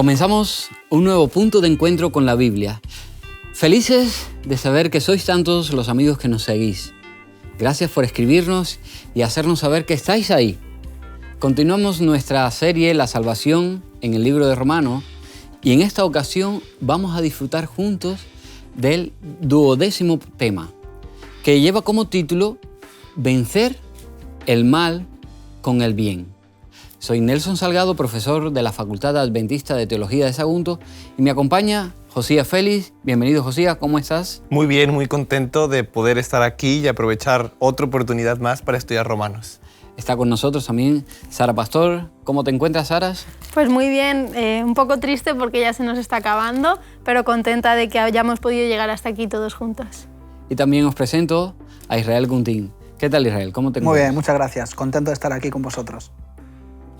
Comenzamos un nuevo punto de encuentro con la Biblia. Felices de saber que sois tantos los amigos que nos seguís. Gracias por escribirnos y hacernos saber que estáis ahí. Continuamos nuestra serie La Salvación en el libro de Romanos y en esta ocasión vamos a disfrutar juntos del 12º tema, que lleva como título Vencer el mal con el bien. Soy Nelson Salgado, profesor de la Facultad Adventista de Teología de Sagunto, y me acompaña Josías Félix. Bienvenido, Josías, ¿cómo estás? Muy bien, muy contento de poder estar aquí y aprovechar otra oportunidad más para estudiar Romanos. Está con nosotros también Sara Pastor. ¿Cómo te encuentras, Sara? Pues muy bien, un poco triste porque ya se nos está acabando, pero contenta de que hayamos podido llegar hasta aquí todos juntos. Y también os presento a Israel Guntín. ¿Qué tal, Israel? ¿Cómo te encuentras? Muy bien, muchas gracias. Contento de estar aquí con vosotros.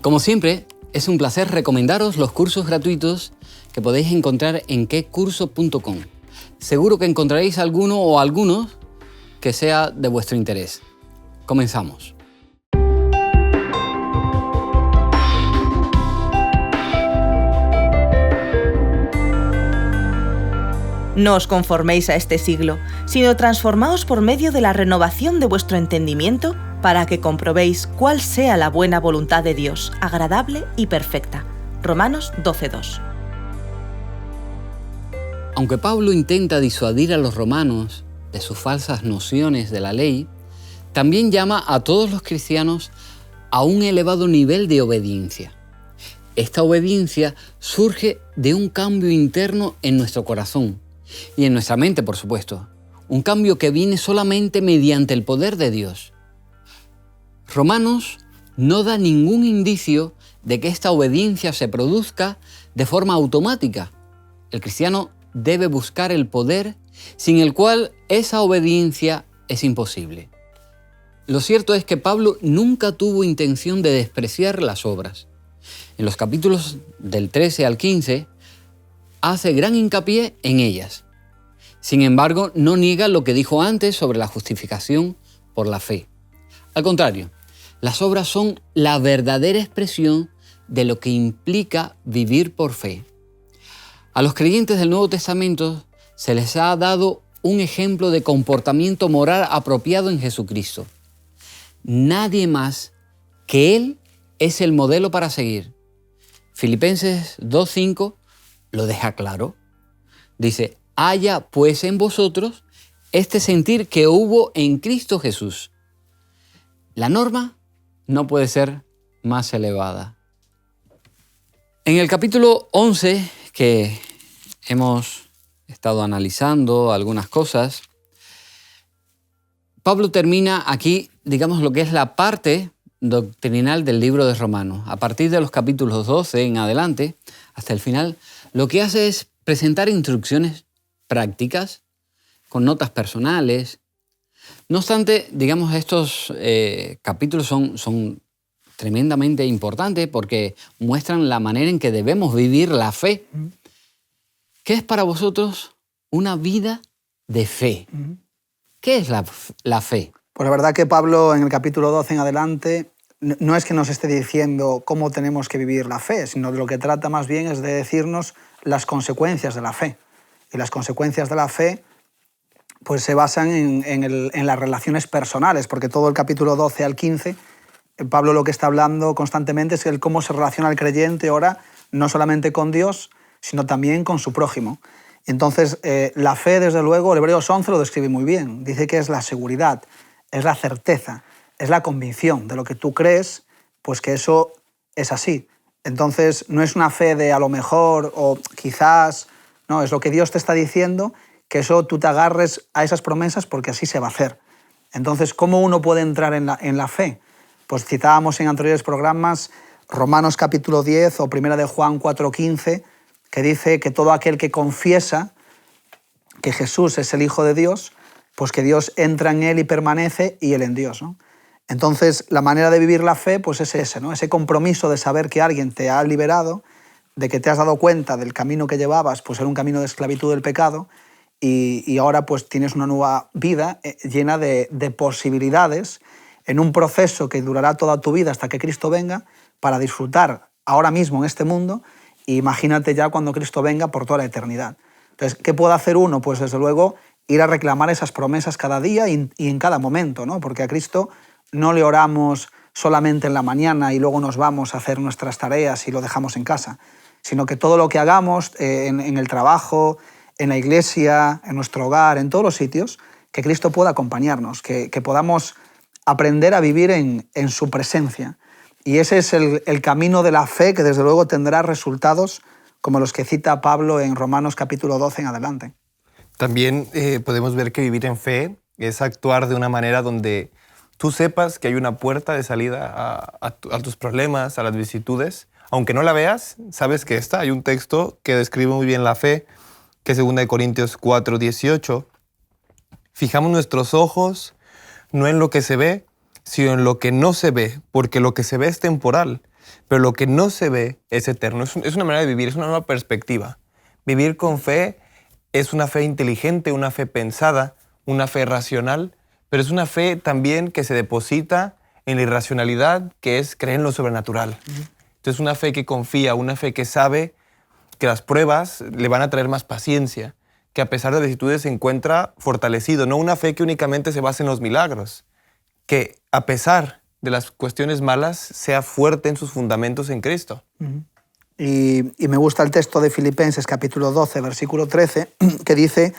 Como siempre, es un placer recomendaros los cursos gratuitos que podéis encontrar en quecurso.com. Seguro que encontraréis alguno o algunos que sea de vuestro interés. Comenzamos. No os conforméis a este siglo, sino transformaos por medio de la renovación de vuestro entendimiento para que comprobéis cuál sea la buena voluntad de Dios, agradable y perfecta. Romanos 12:2. Aunque Pablo intenta disuadir a los romanos de sus falsas nociones de la ley, también llama a todos los cristianos a un elevado nivel de obediencia. Esta obediencia surge de un cambio interno en nuestro corazón y en nuestra mente, por supuesto. Un cambio que viene solamente mediante el poder de Dios. Romanos no da ningún indicio de que esta obediencia se produzca de forma automática. El cristiano debe buscar el poder sin el cual esa obediencia es imposible. Lo cierto es que Pablo nunca tuvo intención de despreciar las obras. En los capítulos del 13 al 15 hace gran hincapié en ellas. Sin embargo, no niega lo que dijo antes sobre la justificación por la fe. Al contrario, las obras son la verdadera expresión de lo que implica vivir por fe. A los creyentes del Nuevo Testamento se les ha dado un ejemplo de comportamiento moral apropiado en Jesucristo. Nadie más que Él es el modelo para seguir. Filipenses 2:5 lo deja claro. Dice, haya pues en vosotros este sentir que hubo en Cristo Jesús. La norma no puede ser más elevada. En el capítulo 11, que hemos estado analizando algunas cosas, Pablo termina aquí, digamos, lo que es la parte doctrinal del libro de Romanos. A partir de los capítulos 12 en adelante, hasta el final, lo que hace es presentar instrucciones prácticas con notas personales. No obstante, digamos, estos capítulos son tremendamente importantes porque muestran la manera en que debemos vivir la fe. ¿Qué es para vosotros una vida de fe? ¿Qué es la fe? Pues la verdad que Pablo en el capítulo 12 en adelante no es que nos esté diciendo cómo tenemos que vivir la fe, sino de lo que trata más bien es de decirnos las consecuencias de la fe. Y las consecuencias de la fe pues se basan en las relaciones personales, porque todo el capítulo 12 al 15, Pablo lo que está hablando constantemente es el cómo se relaciona el creyente ahora, no solamente con Dios, sino también con su prójimo. Entonces, la fe, desde luego, el Hebreos 11 lo describe muy bien. Dice que es la seguridad, es la certeza, es la convicción de lo que tú crees, pues que eso es así. Entonces, no es una fe de a lo mejor o quizás, no, es lo que Dios te está diciendo, que eso tú te agarres a esas promesas porque así se va a hacer. Entonces, ¿cómo uno puede entrar en la fe? Pues citábamos en anteriores programas Romanos capítulo 10 o 1 de Juan 4:15, que dice que todo aquel que confiesa que Jesús es el Hijo de Dios, pues que Dios entra en él y permanece y él en Dios, ¿no? Entonces, la manera de vivir la fe pues es ese, ¿no? Ese compromiso de saber que alguien te ha liberado, de que te has dado cuenta del camino que llevabas, pues era un camino de esclavitud del pecado, y ahora pues tienes una nueva vida llena de posibilidades en un proceso que durará toda tu vida hasta que Cristo venga para disfrutar ahora mismo en este mundo Y imagínate ya cuando Cristo venga por toda la eternidad. Entonces, ¿qué puede hacer uno? Pues desde luego ir a reclamar esas promesas cada día y en cada momento, ¿no? Porque a Cristo no le oramos solamente en la mañana y luego nos vamos a hacer nuestras tareas y lo dejamos en casa, sino que todo lo que hagamos en el trabajo, en la iglesia, en nuestro hogar, en todos los sitios, que Cristo pueda acompañarnos, que podamos aprender a vivir en su presencia. Y ese es el camino de la fe que desde luego tendrá resultados como los que cita Pablo en Romanos capítulo 12 en adelante. También podemos ver que vivir en fe es actuar de una manera donde tú sepas que hay una puerta de salida a tus problemas, a las vicisitudes. Aunque no la veas, sabes que está. Hay un texto que describe muy bien la fe, que es 2 Corintios 4:18. Fijamos nuestros ojos no en lo que se ve, sino en lo que no se ve, porque lo que se ve es temporal, pero lo que no se ve es eterno. Es una manera de vivir, es una nueva perspectiva. Vivir con fe es una fe inteligente, una fe pensada, una fe racional, pero es una fe también que se deposita en la irracionalidad, que es creer en lo sobrenatural. Entonces, una fe que confía, una fe que sabe que las pruebas le van a traer más paciencia, que a pesar de las vicisitudes se encuentra fortalecido, no una fe que únicamente se basa en los milagros, que a pesar de las cuestiones malas sea fuerte en sus fundamentos en Cristo. Y me gusta el texto de Filipenses capítulo 12, versículo 13, que dice,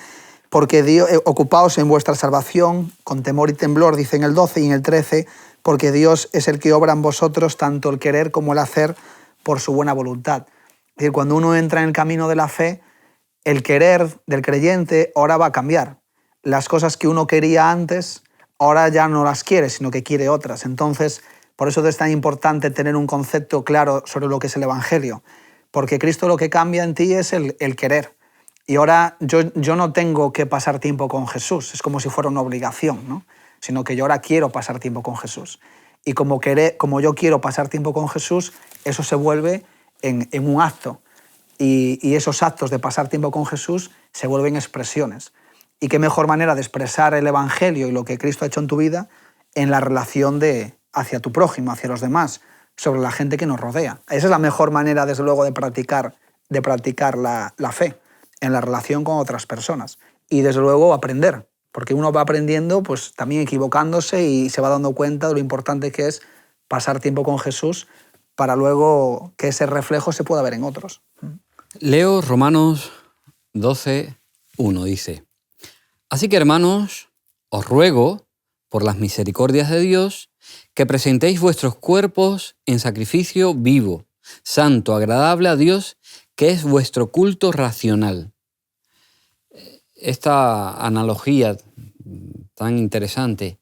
porque Dios, ocupaos en vuestra salvación con temor y temblor, dice en el 12 y en el 13, porque Dios es el que obra en vosotros tanto el querer como el hacer por su buena voluntad. Es decir, cuando uno entra en el camino de la fe, el querer del creyente ahora va a cambiar. Las cosas que uno quería antes, ahora ya no las quiere, sino que quiere otras. Entonces, por eso es tan importante tener un concepto claro sobre lo que es el Evangelio, porque Cristo lo que cambia en ti es el querer. Y ahora yo no tengo que pasar tiempo con Jesús, es como si fuera una obligación, ¿no? Sino que yo ahora quiero pasar tiempo con Jesús. Y como yo quiero pasar tiempo con Jesús, eso se vuelve en un acto. Y esos actos de pasar tiempo con Jesús se vuelven expresiones. Y qué mejor manera de expresar el Evangelio y lo que Cristo ha hecho en tu vida en la relación hacia tu prójimo, hacia los demás, sobre la gente que nos rodea. Esa es la mejor manera, desde luego, de practicar la fe, en la relación con otras personas. Y, desde luego, aprender, porque uno va aprendiendo, pues también equivocándose y se va dando cuenta de lo importante que es pasar tiempo con Jesús para luego que ese reflejo se pueda ver en otros. Leo Romanos 12:1, dice: Así que, hermanos, os ruego, por las misericordias de Dios, que presentéis vuestros cuerpos en sacrificio vivo, santo, agradable a Dios, que es vuestro culto racional. Esta analogía tan interesante,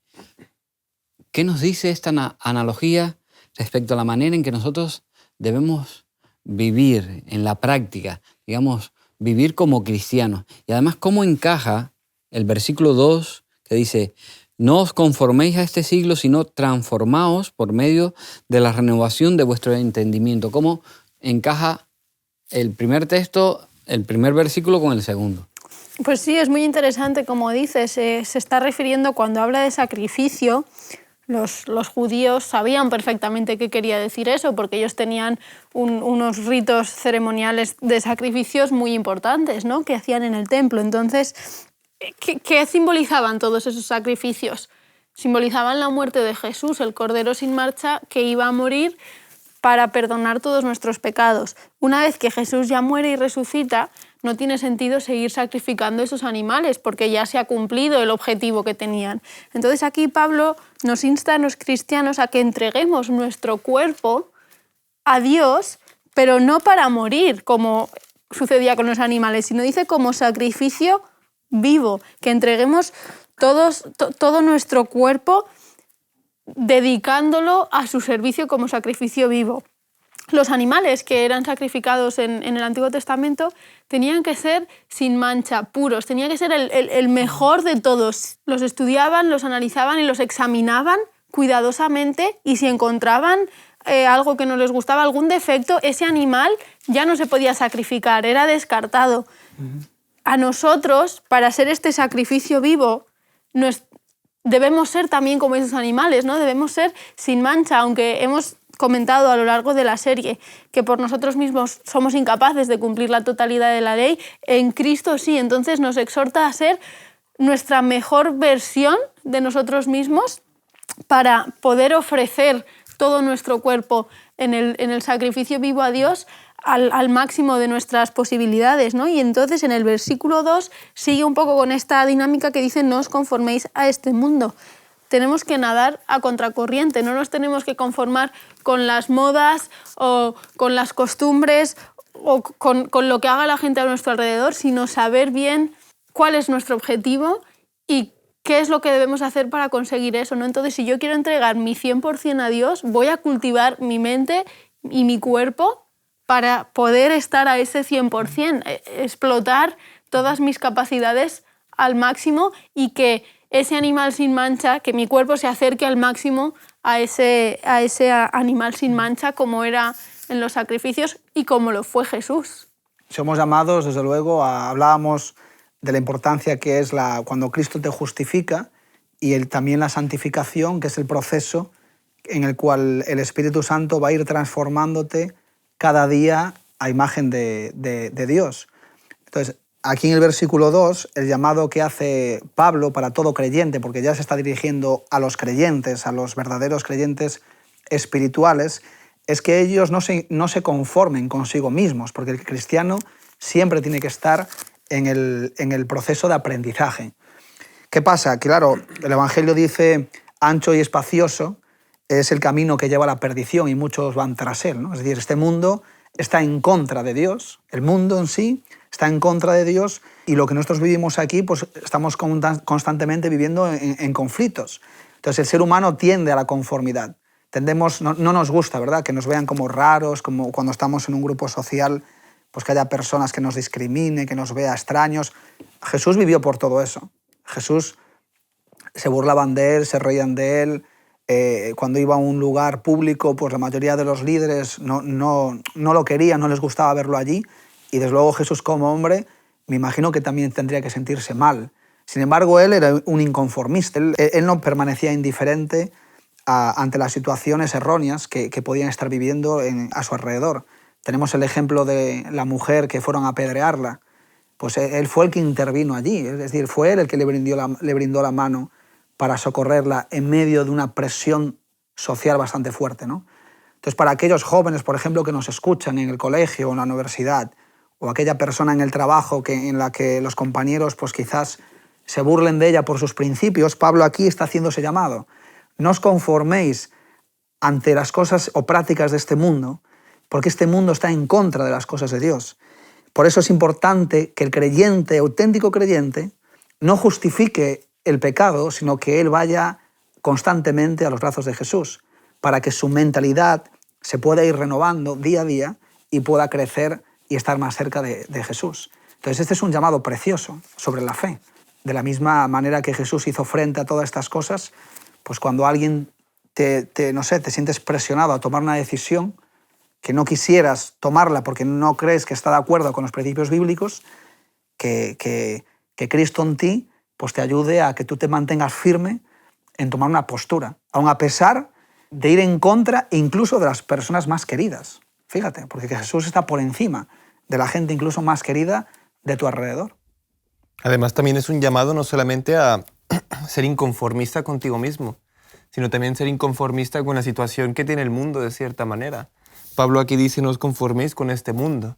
¿qué nos dice esta analogía respecto a la manera en que nosotros debemos vivir en la práctica, digamos, vivir como cristianos? Y además, ¿cómo encaja el versículo 2 que dice: no os conforméis a este siglo, sino transformaos por medio de la renovación de vuestro entendimiento? ¿Cómo encaja el primer texto, el primer versículo con el segundo? Pues sí, es muy interesante, como dices, se está refiriendo cuando habla de sacrificio. Los judíos sabían perfectamente qué quería decir eso, porque ellos tenían unos ritos ceremoniales de sacrificios muy importantes, ¿no?, que hacían en el templo. Entonces, ¿qué simbolizaban todos esos sacrificios? Simbolizaban la muerte de Jesús, el Cordero sin mancha que iba a morir para perdonar todos nuestros pecados. Una vez que Jesús ya muere y resucita, no tiene sentido seguir sacrificando esos animales porque ya se ha cumplido el objetivo que tenían. Entonces aquí Pablo nos insta a los cristianos a que entreguemos nuestro cuerpo a Dios, pero no para morir, como sucedía con los animales, sino dice como sacrificio vivo, que entreguemos todo nuestro cuerpo dedicándolo a su servicio como sacrificio vivo. Los animales que eran sacrificados en el Antiguo Testamento tenían que ser sin mancha, puros, tenía que ser el mejor de todos. Los estudiaban, los analizaban y los examinaban cuidadosamente, y si encontraban algo que no les gustaba, algún defecto, ese animal ya no se podía sacrificar, era descartado. A nosotros, para ser este sacrificio vivo, debemos ser también como esos animales, ¿no? Debemos ser sin mancha, aunque hemos comentado a lo largo de la serie, que por nosotros mismos somos incapaces de cumplir la totalidad de la ley, en Cristo sí. Entonces nos exhorta a ser nuestra mejor versión de nosotros mismos para poder ofrecer todo nuestro cuerpo en el sacrificio vivo a Dios al máximo de nuestras posibilidades, ¿no? Y entonces en el versículo 2 sigue un poco con esta dinámica que dice: no os conforméis a este mundo. Tenemos que nadar a contracorriente, no nos tenemos que conformar con las modas o con las costumbres o con lo que haga la gente a nuestro alrededor, sino saber bien cuál es nuestro objetivo y qué es lo que debemos hacer para conseguir eso, ¿no? Entonces, si yo quiero entregar mi 100% a Dios, voy a cultivar mi mente y mi cuerpo para poder estar a ese 100%, explotar todas mis capacidades al máximo y que ese animal sin mancha, que mi cuerpo se acerque al máximo a ese animal sin mancha como era en los sacrificios y como lo fue Jesús. Somos llamados, desde luego, hablábamos de la importancia que es cuando Cristo te justifica y también la santificación, que es el proceso en el cual el Espíritu Santo va a ir transformándote cada día a imagen de Dios. Entonces, aquí en el versículo 2, el llamado que hace Pablo para todo creyente, porque ya se está dirigiendo a los creyentes, a los verdaderos creyentes espirituales, es que ellos no se conformen consigo mismos, porque el cristiano siempre tiene que estar en el proceso de aprendizaje. ¿Qué pasa? Claro, el Evangelio dice: ancho y espacioso es el camino que lleva a la perdición y muchos van tras él, ¿no? Es decir, este mundo está en contra de Dios, el mundo en sí está en contra de Dios y lo que nosotros vivimos aquí, pues estamos constantemente viviendo en conflictos. Entonces el ser humano tiende a la conformidad. No nos gusta, ¿verdad?, que nos vean como raros, como cuando estamos en un grupo social, pues que haya personas que nos discriminen, que nos vea extraños. Jesús vivió por todo eso. Jesús se burlaban de él, se reían de él. Cuando iba a un lugar público, pues la mayoría de los líderes no lo querían, no les gustaba verlo allí. Y desde luego Jesús, como hombre, me imagino que también tendría que sentirse mal. Sin embargo, él era un inconformista. Él no permanecía indiferente ante las situaciones erróneas que podían estar viviendo a su alrededor. Tenemos el ejemplo de la mujer que fueron a apedrearla. Pues él fue el que intervino allí, es decir, fue él el que le brindó la mano para socorrerla en medio de una presión social bastante fuerte, ¿no? Entonces, para aquellos jóvenes, por ejemplo, que nos escuchan en el colegio o en la universidad, o aquella persona en el trabajo en la que los compañeros pues quizás se burlen de ella por sus principios, Pablo aquí está haciendo ese llamado. No os conforméis ante las cosas o prácticas de este mundo, porque este mundo está en contra de las cosas de Dios. Por eso es importante que el creyente, auténtico creyente, no justifique el pecado, sino que él vaya constantemente a los brazos de Jesús, para que su mentalidad se pueda ir renovando día a día y pueda crecer y estar más cerca de Jesús. Entonces este es un llamado precioso sobre la fe. De la misma manera que Jesús hizo frente a todas estas cosas, pues cuando alguien te sientes presionado a tomar una decisión que no quisieras tomarla porque no crees que está de acuerdo con los principios bíblicos, que Cristo en ti pues te ayude a que tú te mantengas firme en tomar una postura, aun a pesar de ir en contra incluso de las personas más queridas. Fíjate, porque Jesús está por encima de la gente incluso más querida de tu alrededor. Además, también es un llamado no solamente a ser inconformista contigo mismo, sino también ser inconformista con la situación que tiene el mundo de cierta manera. Pablo aquí dice: no os conforméis con este mundo.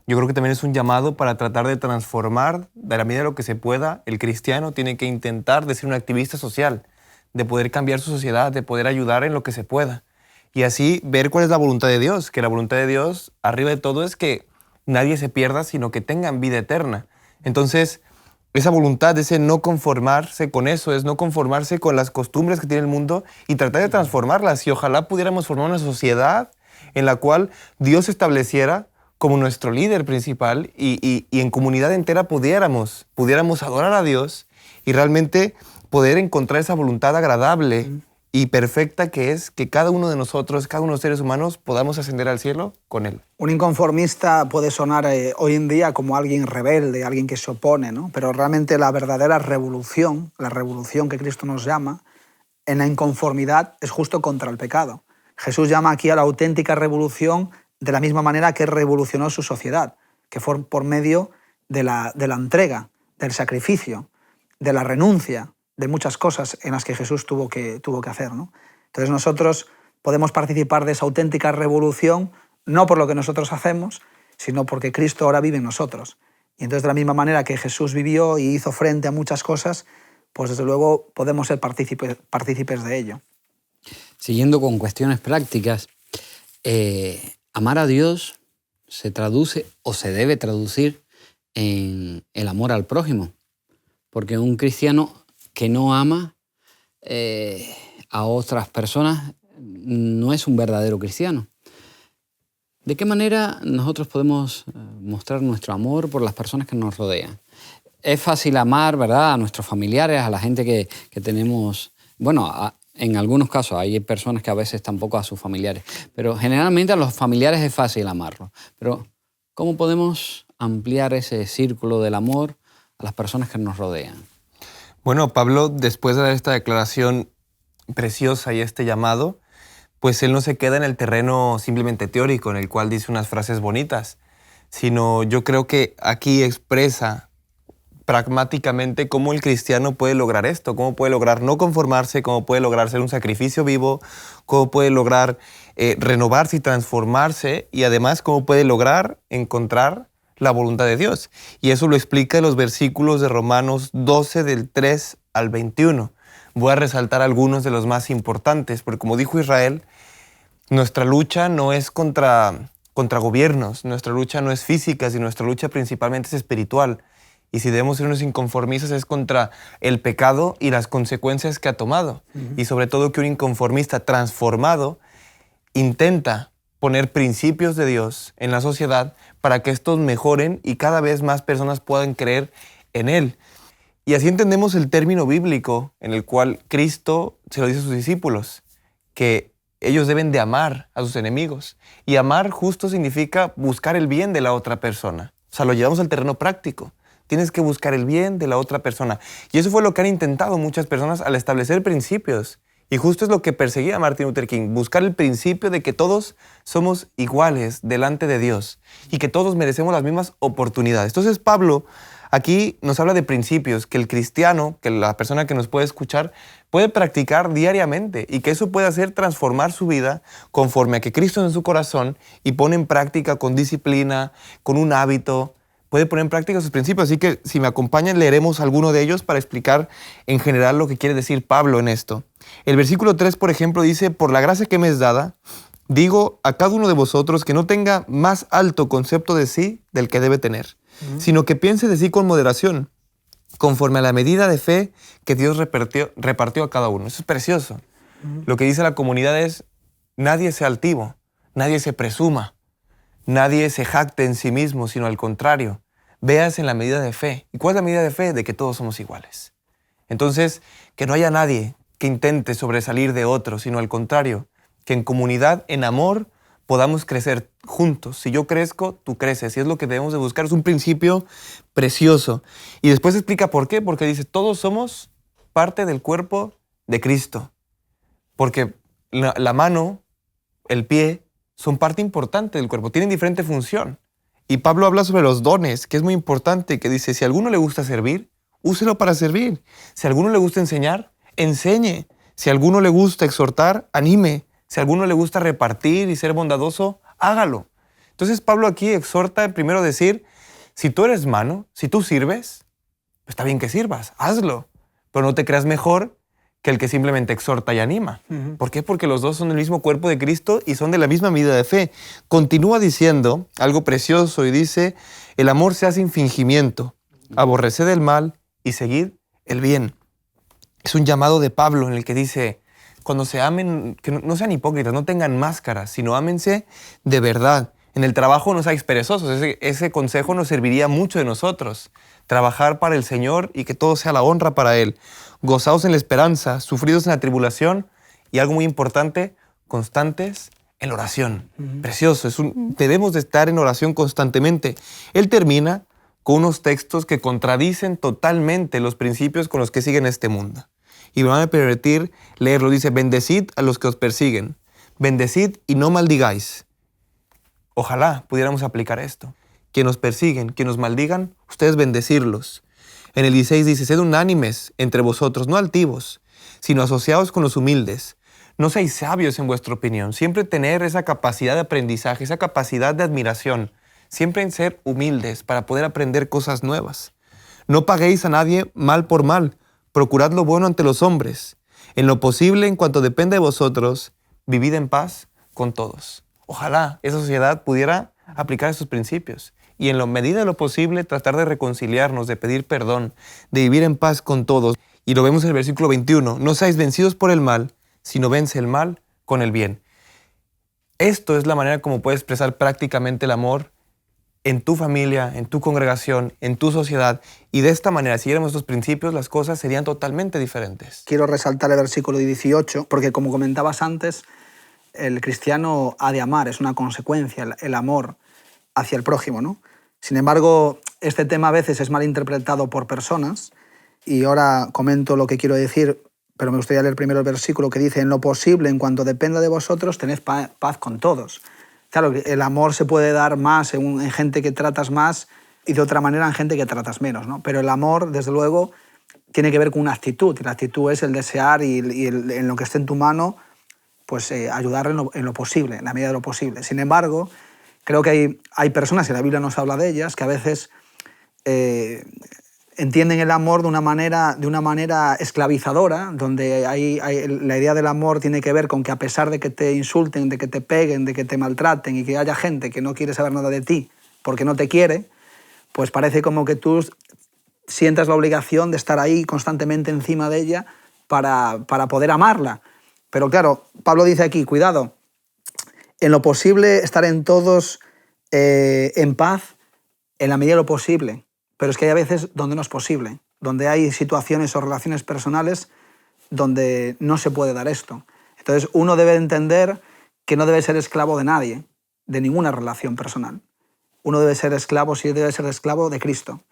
Yo creo que también es un llamado para tratar de transformar, de la medida de lo que se pueda. El cristiano tiene que intentar de ser un activista social, de poder cambiar su sociedad, de poder ayudar en lo que se pueda. Y así ver cuál es la voluntad de Dios, que la voluntad de Dios, arriba de todo, es que nadie se pierda, sino que tengan vida eterna. Entonces, esa voluntad, ese no conformarse con eso, es no conformarse con las costumbres que tiene el mundo y tratar de transformarlas. Y ojalá pudiéramos formar una sociedad en la cual Dios estableciera como nuestro líder principal y en comunidad entera pudiéramos adorar a Dios y realmente poder encontrar esa voluntad agradable y perfecta que es que cada uno de nosotros, cada uno de los seres humanos, podamos ascender al cielo con Él. Un inconformista puede sonar hoy en día como alguien rebelde, alguien que se opone, ¿no? Pero realmente la verdadera revolución, la revolución que Cristo nos llama, en la inconformidad es justo contra el pecado. Jesús llama aquí a la auténtica revolución de la misma manera que revolucionó su sociedad, que fue por medio de la entrega, del sacrificio, de la renuncia, de muchas cosas en las que Jesús tuvo que hacer, ¿no? Entonces nosotros podemos participar de esa auténtica revolución no por lo que nosotros hacemos, sino porque Cristo ahora vive en nosotros. Y entonces de la misma manera que Jesús vivió y hizo frente a muchas cosas, pues desde luego podemos ser partícipes de ello. Siguiendo con cuestiones prácticas, amar a Dios se traduce o se debe traducir en el amor al prójimo, porque un cristiano que no ama a otras personas no es un verdadero cristiano. ¿De qué manera nosotros podemos mostrar nuestro amor por las personas que nos rodean? Es fácil amar, ¿verdad?, a nuestros familiares, a la gente que tenemos. Bueno, en algunos casos hay personas que a veces tampoco a sus familiares, pero generalmente a los familiares es fácil amarlos. Pero ¿cómo podemos ampliar ese círculo del amor a las personas que nos rodean? Bueno, Pablo, después de esta declaración preciosa y este llamado, pues él no se queda en el terreno simplemente teórico, en el cual dice unas frases bonitas, sino yo creo que aquí expresa pragmáticamente cómo el cristiano puede lograr esto, cómo puede lograr no conformarse, cómo puede lograr ser un sacrificio vivo, cómo puede lograr renovarse y transformarse, y además cómo puede lograr encontrar la voluntad de Dios. Y eso lo explica en los versículos de Romanos 12, del 3 al 21. Voy a resaltar algunos de los más importantes, porque como dijo Israel, nuestra lucha no es contra gobiernos, nuestra lucha no es física, sino nuestra lucha principalmente es espiritual. Y si debemos ser unos inconformistas es contra el pecado y las consecuencias que ha tomado. Y sobre todo que un inconformista transformado intenta poner principios de Dios en la sociedad para que estos mejoren y cada vez más personas puedan creer en Él. Y así entendemos el término bíblico en el cual Cristo se lo dice a sus discípulos, que ellos deben de amar a sus enemigos. Y amar justo significa buscar el bien de la otra persona. O sea, lo llevamos al terreno práctico. Tienes que buscar el bien de la otra persona. Y eso fue lo que han intentado muchas personas al establecer principios. Y justo es lo que perseguía Martin Luther King, buscar el principio de que todos somos iguales delante de Dios y que todos merecemos las mismas oportunidades. Entonces Pablo aquí nos habla de principios que el cristiano, que la persona que nos puede escuchar, puede practicar diariamente y que eso puede hacer transformar su vida conforme a que Cristo es en su corazón y pone en práctica con disciplina, con un hábito, puede poner en práctica sus principios. Así que si me acompañan leeremos alguno de ellos para explicar en general lo que quiere decir Pablo en esto. El versículo 3, por ejemplo, dice: por la gracia que me es dada, digo a cada uno de vosotros que no tenga más alto concepto de sí del que debe tener, sino que piense de sí con moderación, conforme a la medida de fe que Dios repartió a cada uno. Eso es precioso. Lo que dice la comunidad es: nadie sea altivo, nadie se presuma, nadie se jacte en sí mismo, sino al contrario, veas en la medida de fe. ¿Y cuál es la medida de fe? De que todos somos iguales. Entonces, que no haya nadie que intente sobresalir de otro, sino al contrario, que en comunidad, en amor, podamos crecer juntos. Si yo crezco, tú creces. Y es lo que debemos de buscar. Es un principio precioso. Y después explica por qué. Porque dice, todos somos parte del cuerpo de Cristo. Porque la mano, el pie, son parte importante del cuerpo. Tienen diferente función. Y Pablo habla sobre los dones, que es muy importante, que dice, si a alguno le gusta servir, úselo para servir. Si a alguno le gusta enseñar, enseñe. Si a alguno le gusta exhortar, anime. Si a alguno le gusta repartir y ser bondadoso, hágalo. Entonces Pablo aquí exhorta primero a decir, si tú eres mano, si tú sirves, pues está bien que sirvas, hazlo. Pero no te creas mejor que el que simplemente exhorta y anima. ¿Por qué? Porque los dos son del mismo cuerpo de Cristo y son de la misma medida de fe. Continúa diciendo algo precioso y dice, el amor se hace sin fingimiento, aborreced el mal y seguid el bien. Es un llamado de Pablo en el que dice, cuando se amen, que no sean hipócritas, no tengan máscaras, sino ámense de verdad. En el trabajo no seáis perezosos. Ese consejo nos serviría mucho de nosotros. Trabajar para el Señor y que todo sea la honra para Él. Gozaos en la esperanza, sufridos en la tribulación y algo muy importante, constantes en la oración. Precioso. Debemos de estar en oración constantemente. Él termina con unos textos que contradicen totalmente los principios con los que siguen este mundo. Y me van a permitir leerlo. Dice, bendecid a los que os persiguen. Bendecid y no maldigáis. Ojalá pudiéramos aplicar esto. Que nos persiguen, que nos maldigan, ustedes bendecirlos. En el 16 dice, sed unánimes entre vosotros, no altivos, sino asociados con los humildes. No seáis sabios en vuestra opinión. Siempre tener esa capacidad de aprendizaje, esa capacidad de admiración. Siempre en ser humildes para poder aprender cosas nuevas. No paguéis a nadie mal por mal. Procurad lo bueno ante los hombres. En lo posible, en cuanto dependa de vosotros, vivid en paz con todos. Ojalá esa sociedad pudiera aplicar estos principios y en la medida de lo posible tratar de reconciliarnos, de pedir perdón, de vivir en paz con todos. Y lo vemos en el versículo 21. No seáis vencidos por el mal, sino vence el mal con el bien. Esto es la manera como puedes expresar prácticamente el amor en tu familia, en tu congregación, en tu sociedad. Y de esta manera, si siguiéramos estos principios, las cosas serían totalmente diferentes. Quiero resaltar el versículo 18, porque como comentabas antes, el cristiano ha de amar, es una consecuencia, el amor hacia el prójimo, ¿no? Sin embargo, este tema a veces es mal interpretado por personas, y ahora comento lo que quiero decir, pero me gustaría leer primero el versículo que dice, en lo posible, en cuanto dependa de vosotros, tened paz con todos. Claro, el amor se puede dar más en gente que tratas más y de otra manera en gente que tratas menos, ¿no? Pero el amor, desde luego, tiene que ver con una actitud, y la actitud es el desear y en lo que esté en tu mano, pues ayudar en lo posible, en la medida de lo posible. Sin embargo, creo que hay personas, y la Biblia nos habla de ellas, que a veces entienden el amor de una manera esclavizadora, donde la idea del amor tiene que ver con que a pesar de que te insulten, de que te peguen, de que te maltraten y que haya gente que no quiere saber nada de ti porque no te quiere, pues parece como que tú sientas la obligación de estar ahí constantemente encima de ella para poder amarla. Pero claro, Pablo dice aquí, cuidado, en lo posible estar en todos en paz en la medida de lo posible. Pero es que hay a veces donde no es posible, donde hay situaciones o relaciones personales donde no se puede dar esto. Entonces uno debe entender que no debe ser esclavo de nadie, de ninguna relación personal. Uno debe ser esclavo, sí debe ser esclavo de Cristo.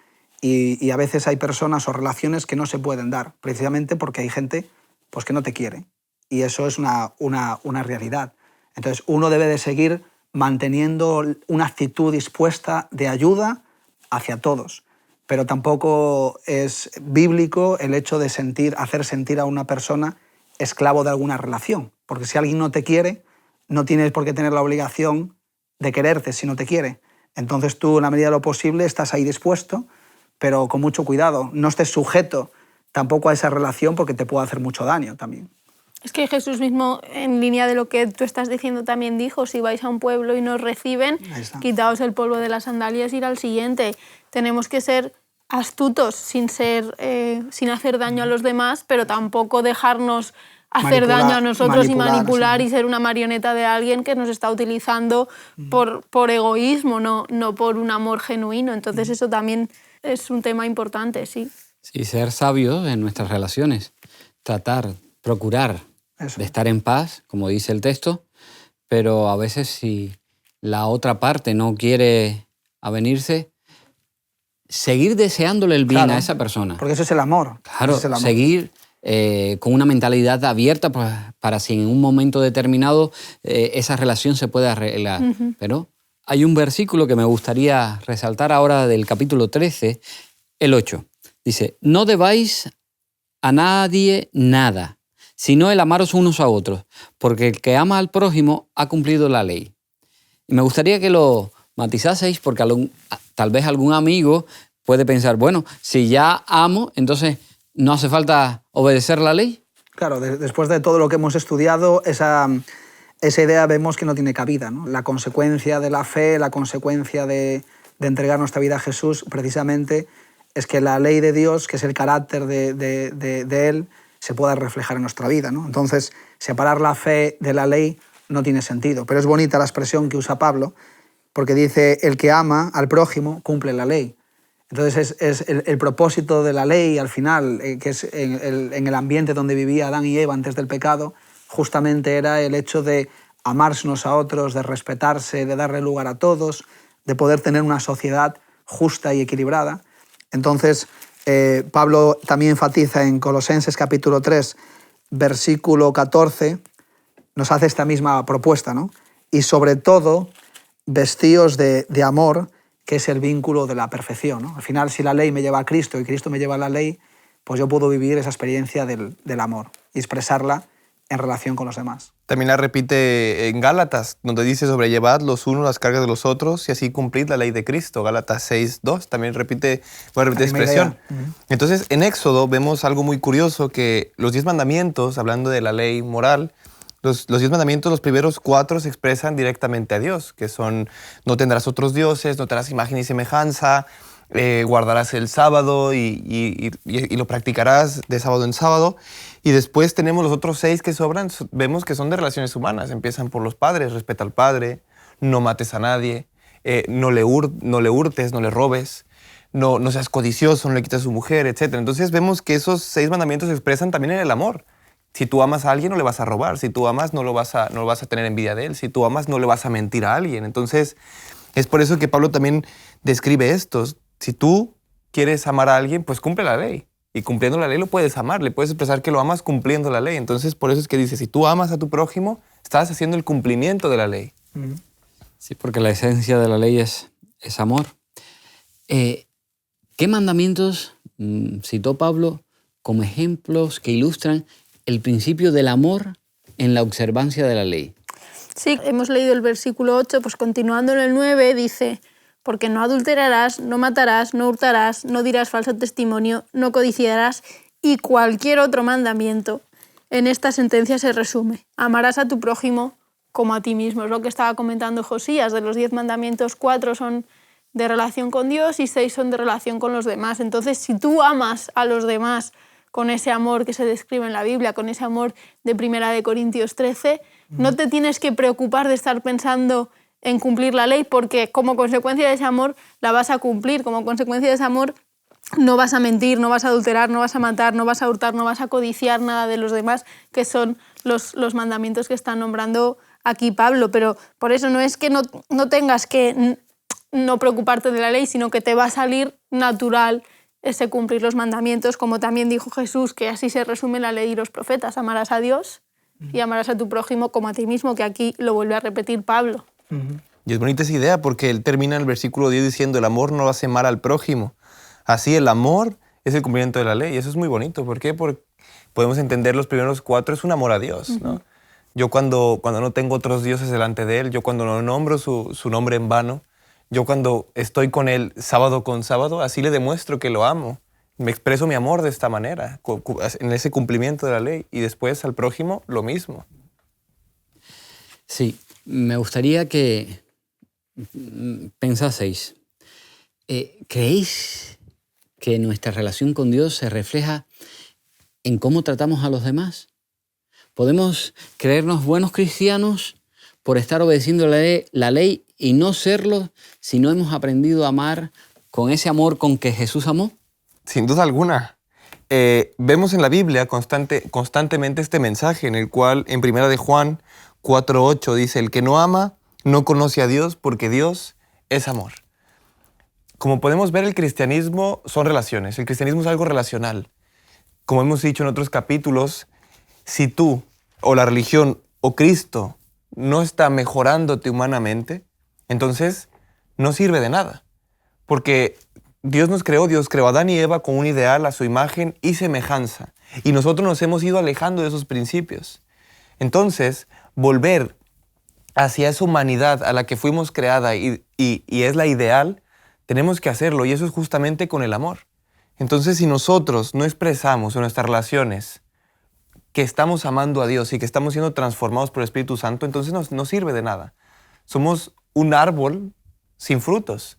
Y a veces hay personas o relaciones que no se pueden dar, precisamente porque hay gente pues, que no te quiere. Y eso es una realidad. Entonces uno debe de seguir manteniendo una actitud dispuesta de ayuda hacia todos. Pero tampoco es bíblico el hecho de hacer sentir a una persona esclavo de alguna relación. Porque si alguien no te quiere, no tienes por qué tener la obligación de quererte si no te quiere. Entonces tú, en la medida de lo posible, estás ahí dispuesto, pero con mucho cuidado. No estés sujeto tampoco a esa relación porque te puede hacer mucho daño también. Es que Jesús mismo, en línea de lo que tú estás diciendo, también dijo, si vais a un pueblo y nos reciben, quitaos el polvo de las sandalias y ir al siguiente. Tenemos que ser astutos sin hacer daño a los demás, pero tampoco dejarnos hacer daño a nosotros y manipular y ser una marioneta de alguien que nos está utilizando por egoísmo, no por un amor genuino. Entonces eso también es un tema importante, sí. Sí, ser sabios en nuestras relaciones, procurar de estar en paz, como dice el texto, pero a veces si la otra parte no quiere avenirse, seguir deseándole el bien a esa persona. Porque eso es el amor. Claro, es el amor. Seguir con una mentalidad abierta para si en un momento determinado esa relación se puede arreglar. Pero hay un versículo que me gustaría resaltar ahora del capítulo 13, el 8. Dice, no debáis a nadie nada, sino el amaros unos a otros, porque el que ama al prójimo ha cumplido la ley. Y me gustaría que lo matizaseis, porque tal vez algún amigo puede pensar, bueno, si ya amo, entonces no hace falta obedecer la ley. Claro, después de todo lo que hemos estudiado, esa idea vemos que no tiene cabida, ¿no? La consecuencia de la fe, la consecuencia de entregar nuestra vida a Jesús, precisamente, es que la ley de Dios, que es el carácter de Él, se pueda reflejar en nuestra vida, ¿no? Entonces, separar la fe de la ley no tiene sentido. Pero es bonita la expresión que usa Pablo, porque dice, el que ama al prójimo cumple la ley. Entonces es el propósito de la ley, al final, que es en el ambiente donde vivía Adán y Eva antes del pecado, justamente era el hecho de amarse unos a otros, de respetarse, de darle lugar a todos, de poder tener una sociedad justa y equilibrada. Entonces, Pablo también enfatiza en Colosenses capítulo 3, versículo 14, nos hace esta misma propuesta, ¿no? Y sobre todo, vestíos de amor, que es el vínculo de la perfección, ¿no? Al final, si la ley me lleva a Cristo y Cristo me lleva a la ley, pues yo puedo vivir esa experiencia del amor y expresarla en relación con los demás. También la repite en Gálatas, donde dice sobrellevad los unos las cargas de los otros y así cumplid la ley de Cristo. Gálatas 6:2 también repite expresión. Entonces, en Éxodo vemos algo muy curioso, que los 10 mandamientos, hablando de la ley moral, los 10 mandamientos, los primeros 4 se expresan directamente a Dios, que son: no tendrás otros dioses, no tendrás imagen ni semejanza, guardarás el sábado y lo practicarás de sábado en sábado. Y después tenemos los otros 6 que sobran, vemos que son de relaciones humanas. Empiezan por los padres: respeta al padre, no mates a nadie, no le hurtes, no le robes, no seas codicioso, no le quites a su mujer, etc. Entonces vemos que esos 6 mandamientos se expresan también en el amor. Si tú amas a alguien, no le vas a robar. Si tú amas, no vas a tener envidia de él. Si tú amas, no le vas a mentir a alguien. Entonces, es por eso que Pablo también describe esto. Si tú quieres amar a alguien, pues cumple la ley. Y cumpliendo la ley lo puedes amar, le puedes expresar que lo amas cumpliendo la ley. Entonces, por eso es que dice, si tú amas a tu prójimo, estás haciendo el cumplimiento de la ley. Sí, porque la esencia de la ley es amor. ¿Qué mandamientos citó Pablo como ejemplos que ilustran el principio del amor en la observancia de la ley? Sí, hemos leído el versículo 8, pues continuando en el 9 dice: porque no adulterarás, no matarás, no hurtarás, no dirás falso testimonio, no codiciarás, y cualquier otro mandamiento. En esta sentencia se resume: amarás a tu prójimo como a ti mismo. Es lo que estaba comentando Josías. De los 10 mandamientos, 4 son de relación con Dios y 6 son de relación con los demás. Entonces, si tú amas a los demás con ese amor que se describe en la Biblia, con ese amor de 1 Corintios 13, no te tienes que preocupar de estar pensando en cumplir la ley, porque como consecuencia de ese amor la vas a cumplir. Como consecuencia de ese amor no vas a mentir, no vas a adulterar, no vas a matar, no vas a hurtar, no vas a codiciar nada de los demás, que son los mandamientos que está nombrando aquí Pablo. Pero por eso no es que no tengas que no preocuparte de la ley, sino que te va a salir natural ese cumplir los mandamientos, como también dijo Jesús, que así se resume la ley y los profetas: amarás a Dios y amarás a tu prójimo como a ti mismo, que aquí lo vuelve a repetir Pablo. Y es bonita esa idea, porque él termina en el versículo 10 diciendo: el amor no hace mal al prójimo. Así el amor es el cumplimiento de la ley. Y eso es muy bonito. ¿Por qué? Porque podemos entender los primeros 4, es un amor a Dios, ¿no? Yo cuando no tengo otros dioses delante de él, yo cuando no nombro su nombre en vano, yo cuando estoy con él sábado con sábado, así le demuestro que lo amo. Me expreso mi amor de esta manera, en ese cumplimiento de la ley. Y después al prójimo, lo mismo. Sí, me gustaría que pensaseis. ¿Creéis que nuestra relación con Dios se refleja en cómo tratamos a los demás? ¿Podemos creernos buenos cristianos por estar obedeciendo la ley y no serlo si no hemos aprendido a amar con ese amor con que Jesús amó? Sin duda alguna. Vemos en la Biblia constantemente este mensaje, en el cual en 1 de Juan 4:8 dice: el que no ama no conoce a Dios, porque Dios es amor. Como podemos ver, el cristianismo son relaciones. El cristianismo es algo relacional. Como hemos dicho en otros capítulos, si tú o la religión o Cristo no está mejorándote humanamente, entonces no sirve de nada. Porque Dios creó a Adán y Eva con un ideal a su imagen y semejanza. Y nosotros nos hemos ido alejando de esos principios. Entonces, volver hacia esa humanidad a la que fuimos creada y es la ideal, tenemos que hacerlo. Y eso es justamente con el amor. Entonces, si nosotros no expresamos en nuestras relaciones que estamos amando a Dios y que estamos siendo transformados por el Espíritu Santo, entonces no sirve de nada. Somos un árbol sin frutos.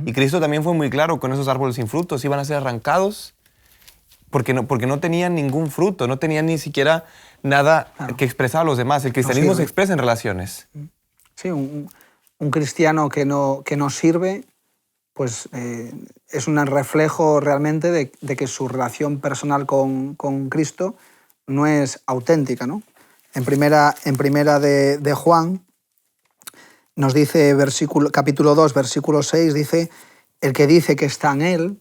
Y Cristo también fue muy claro con esos árboles sin frutos. Iban a ser arrancados porque no tenían ningún fruto, no tenían ni siquiera nada que expresar a los demás. El cristianismo se expresa en relaciones. Sí, un cristiano que no sirve, pues es un reflejo realmente de que su relación personal con Cristo no es auténtica, ¿no? En primera de Juan nos dice, capítulo 2, versículo 6, dice: el que dice que está en él,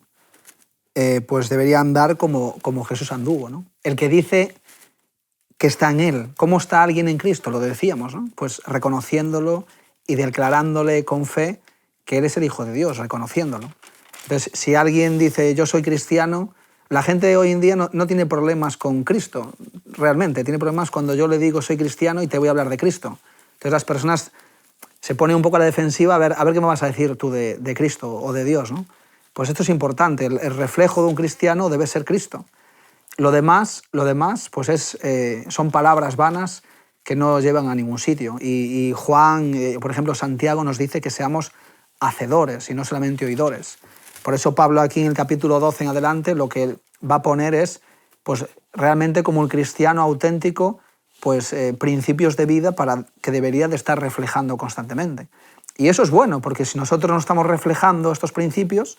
pues debería andar como Jesús anduvo, ¿no? El que dice que está en Él. ¿Cómo está alguien en Cristo? Lo decíamos, ¿no? Pues reconociéndolo y declarándole con fe que Él es el Hijo de Dios, reconociéndolo. Entonces, si alguien dice, yo soy cristiano, la gente hoy en día no tiene problemas con Cristo, realmente. Tiene problemas cuando yo le digo, soy cristiano y te voy a hablar de Cristo. Entonces, las personas se ponen un poco a la defensiva, a ver qué me vas a decir tú de Cristo o de Dios, ¿no? Pues esto es importante. El reflejo de un cristiano debe ser Cristo. Lo demás pues son palabras vanas que no llevan a ningún sitio. Y Juan, por ejemplo, Santiago nos dice que seamos hacedores y no solamente oidores. Por eso Pablo aquí en el capítulo 12 en adelante lo que va a poner es pues, realmente como el cristiano auténtico pues, principios de vida que debería de estar reflejando constantemente. Y eso es bueno, porque si nosotros no estamos reflejando estos principios,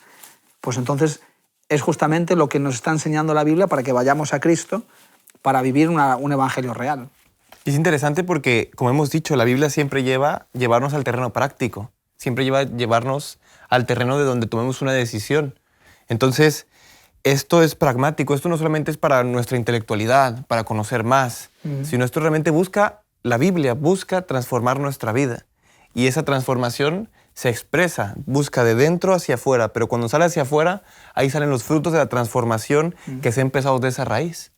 pues entonces es justamente lo que nos está enseñando la Biblia para que vayamos a Cristo para vivir un evangelio real. Y es interesante porque, como hemos dicho, la Biblia siempre llevarnos al terreno práctico, siempre llevarnos al terreno de donde tomemos una decisión. Entonces, esto es pragmático, esto no solamente es para nuestra intelectualidad, para conocer más, sino esto realmente la Biblia busca transformar nuestra vida. Y esa transformación se expresa, busca de dentro hacia afuera, pero cuando sale hacia afuera, ahí salen los frutos de la transformación que se ha empezado de esa raíz.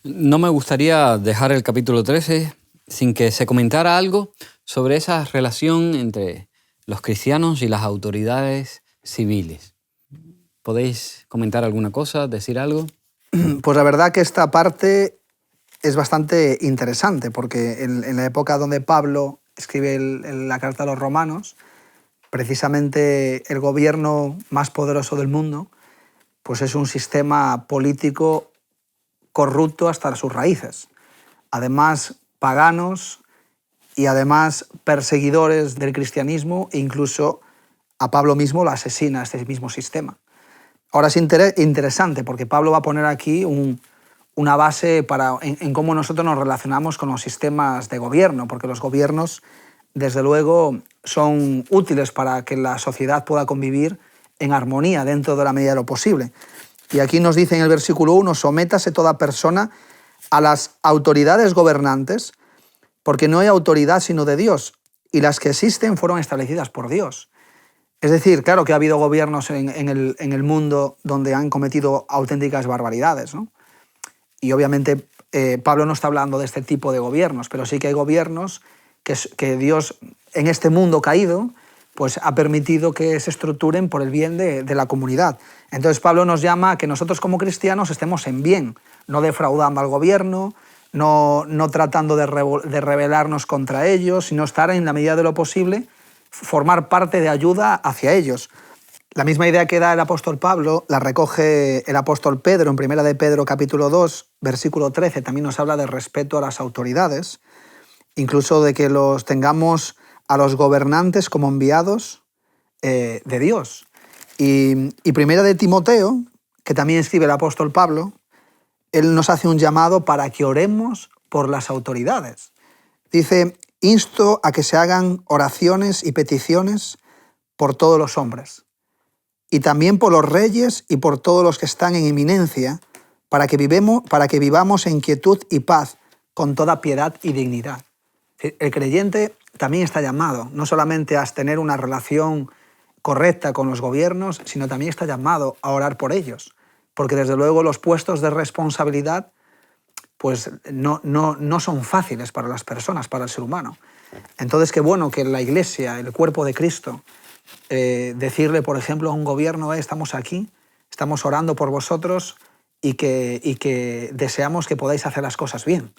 No me gustaría dejar el capítulo 13 sin que se comentara algo sobre esa relación entre los cristianos y las autoridades civiles. ¿Podéis comentar alguna cosa, decir algo? Pues la verdad que esta parte es bastante interesante, porque en la época donde Pablo escribe la carta a los romanos, precisamente el gobierno más poderoso del mundo pues es un sistema político corrupto hasta sus raíces. Además, paganos y además perseguidores del cristianismo, e incluso a Pablo mismo lo asesina este mismo sistema. Ahora es interesante porque Pablo va a poner aquí una base en cómo nosotros nos relacionamos con los sistemas de gobierno, porque los gobiernos, desde luego, son útiles para que la sociedad pueda convivir en armonía dentro de la medida de lo posible. Y aquí nos dice en el versículo 1, sométase toda persona a las autoridades gobernantes, porque no hay autoridad sino de Dios, y las que existen fueron establecidas por Dios. Es decir, claro que ha habido gobiernos en el mundo donde han cometido auténticas barbaridades, ¿no? Y obviamente Pablo no está hablando de este tipo de gobiernos, pero sí que hay gobiernos que Dios en este mundo caído pues ha permitido que se estructuren por el bien de la comunidad. Entonces Pablo nos llama a que nosotros como cristianos estemos en bien, no defraudando al gobierno, no tratando de rebelarnos contra ellos, sino estar en la medida de lo posible, formar parte de ayuda hacia ellos. La misma idea que da el apóstol Pablo la recoge el apóstol Pedro en 1 de Pedro capítulo 2, versículo 13, también nos habla de respeto a las autoridades, incluso de que los tengamos a los gobernantes como enviados de Dios. Y 1 de Timoteo, que también escribe el apóstol Pablo, él nos hace un llamado para que oremos por las autoridades. Dice, insto a que se hagan oraciones y peticiones por todos los hombres, y también por los reyes y por todos los que están en eminencia, para que vivamos en quietud y paz, con toda piedad y dignidad. El creyente también está llamado, no solamente a tener una relación correcta con los gobiernos, sino también está llamado a orar por ellos, porque desde luego los puestos de responsabilidad pues no son fáciles para las personas, para el ser humano. Entonces, qué bueno que la Iglesia, el cuerpo de Cristo, decirle, por ejemplo, a un gobierno, estamos aquí, estamos orando por vosotros y que deseamos que podáis hacer las cosas bien,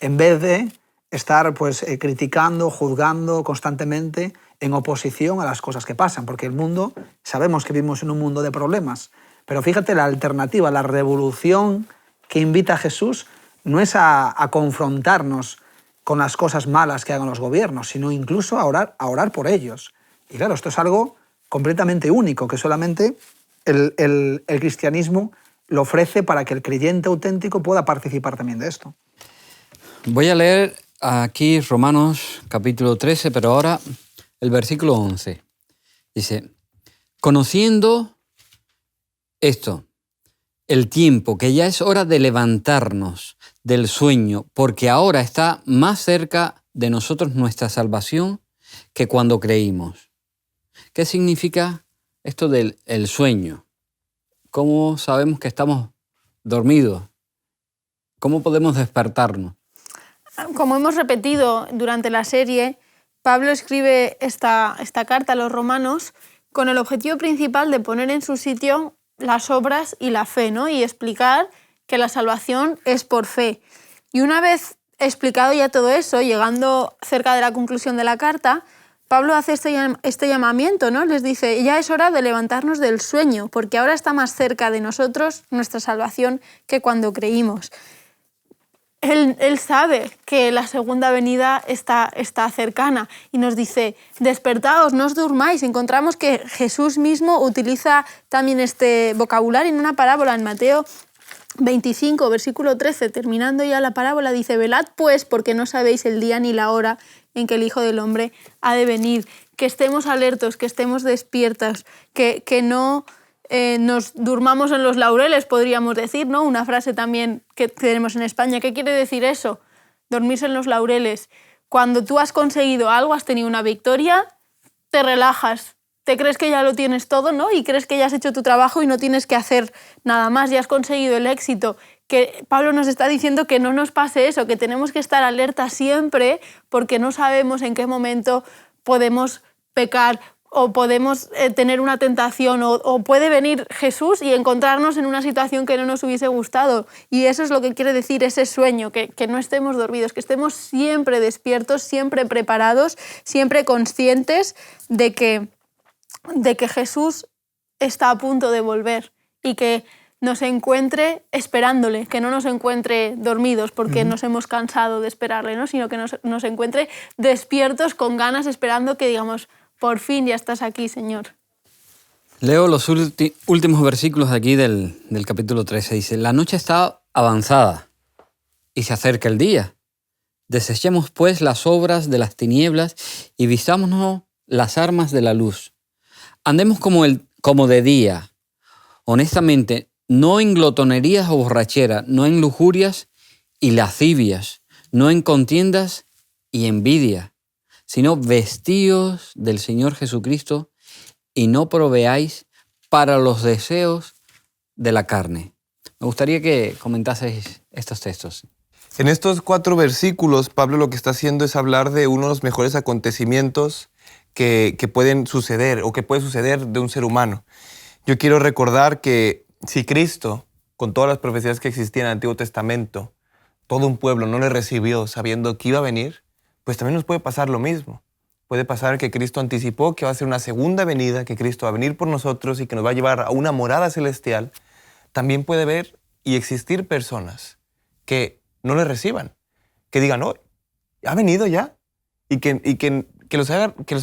en vez de estar pues, criticando, juzgando constantemente en oposición a las cosas que pasan, porque el mundo, sabemos que vivimos en un mundo de problemas, pero fíjate la alternativa, la revolución que invita a Jesús no es a confrontarnos con las cosas malas que hagan los gobiernos, sino incluso a orar por ellos. Y claro, esto es algo completamente único, que solamente el cristianismo lo ofrece para que el creyente auténtico pueda participar también de esto. Voy a leer aquí Romanos capítulo 13, pero ahora el versículo 11. Dice, conociendo esto, el tiempo, que ya es hora de levantarnos del sueño, porque ahora está más cerca de nosotros nuestra salvación que cuando creímos. ¿Qué significa esto del el sueño? ¿Cómo sabemos que estamos dormidos? ¿Cómo podemos despertarnos? Como hemos repetido durante la serie, Pablo escribe esta carta a los romanos con el objetivo principal de poner en su sitio las obras y la fe, ¿no? Y explicar que la salvación es por fe. Y una vez explicado ya todo eso, llegando cerca de la conclusión de la carta, Pablo hace este llamamiento, ¿no? Les dice, ya es hora de levantarnos del sueño, porque ahora está más cerca de nosotros nuestra salvación que cuando creímos. Él sabe que la segunda venida está cercana y nos dice, despertaos, no os durmáis. Encontramos que Jesús mismo utiliza también este vocabulario en una parábola en Mateo 25, versículo 13, terminando ya la parábola, dice, velad pues, porque no sabéis el día ni la hora en que el Hijo del Hombre ha de venir. Que estemos alertos, que estemos despiertos, que no nos durmamos en los laureles, podríamos decir, ¿no? Una frase también que tenemos en España. ¿Qué quiere decir eso? Dormirse en los laureles. Cuando tú has conseguido algo, has tenido una victoria, te relajas, te crees que ya lo tienes todo, ¿no? Y crees que ya has hecho tu trabajo y no tienes que hacer nada más, ya has conseguido el éxito. Que Pablo nos está diciendo que no nos pase eso, que tenemos que estar alerta siempre porque no sabemos en qué momento podemos pecar o podemos tener una tentación o puede venir Jesús y encontrarnos en una situación que no nos hubiese gustado. Y eso es lo que quiere decir ese sueño, que no estemos dormidos, que estemos siempre despiertos, siempre preparados, siempre conscientes de que Jesús está a punto de volver y que nos encuentre esperándole, que no nos encuentre dormidos porque nos hemos cansado de esperarle, ¿no? Sino que nos encuentre despiertos, con ganas, esperando que digamos, por fin ya estás aquí, Señor. Leo los últimos versículos de aquí del capítulo 13. Dice, la noche está avanzada y se acerca el día. Desechemos pues las obras de las tinieblas y vistámonos las armas de la luz. Andemos como de día, honestamente, no en glotonerías o borrachera, no en lujurias y lascivias, no en contiendas y envidia, sino vestíos del Señor Jesucristo y no proveáis para los deseos de la carne. Me gustaría que comentaseis estos textos. En estos 4 versículos, Pablo lo que está haciendo es hablar de uno de los mejores acontecimientos que pueden suceder o que puede suceder de un ser humano. Yo quiero recordar que si Cristo, con todas las profecías que existían en el Antiguo Testamento, todo un pueblo no le recibió sabiendo que iba a venir, pues también nos puede pasar lo mismo. Puede pasar que Cristo anticipó que va a ser una segunda venida, que Cristo va a venir por nosotros y que nos va a llevar a una morada celestial. También puede haber y existir personas que no le reciban, que digan, oh, ¿ha venido ya? Y que los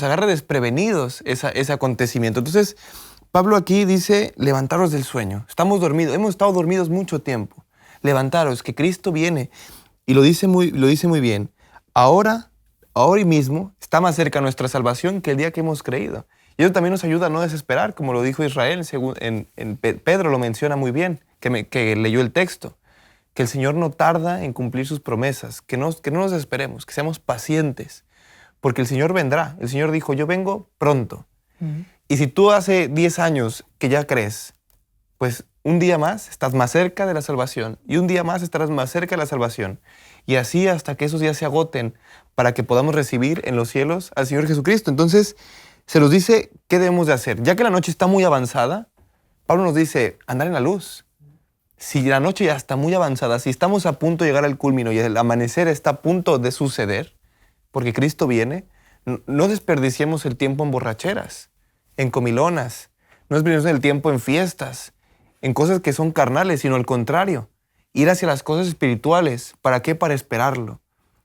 agarre desprevenidos ese acontecimiento. Entonces, Pablo aquí dice, levantaros del sueño. Estamos dormidos, hemos estado dormidos mucho tiempo. Levantaros, que Cristo viene. Y lo dice muy bien. Ahora mismo está más cerca nuestra salvación que el día que hemos creído. Y eso también nos ayuda a no desesperar, como lo dijo Israel, Pedro lo menciona muy bien, que leyó el texto. Que el Señor no tarda en cumplir sus promesas, que no nos desesperemos, que seamos pacientes, porque el Señor vendrá. El Señor dijo, yo vengo pronto. Y si tú hace 10 años que ya crees, pues un día más estás más cerca de la salvación y un día más estarás más cerca de la salvación. Y así hasta que esos días se agoten para que podamos recibir en los cielos al Señor Jesucristo. Entonces se nos dice qué debemos de hacer. Ya que la noche está muy avanzada, Pablo nos dice andar en la luz. Si la noche ya está muy avanzada, si estamos a punto de llegar al culmino y el amanecer está a punto de suceder, porque Cristo viene, no desperdiciemos el tiempo en borracheras, en comilonas, no desperdiciemos el tiempo en fiestas, en cosas que son carnales, sino al contrario, ir hacia las cosas espirituales. ¿Para qué? Para esperarlo,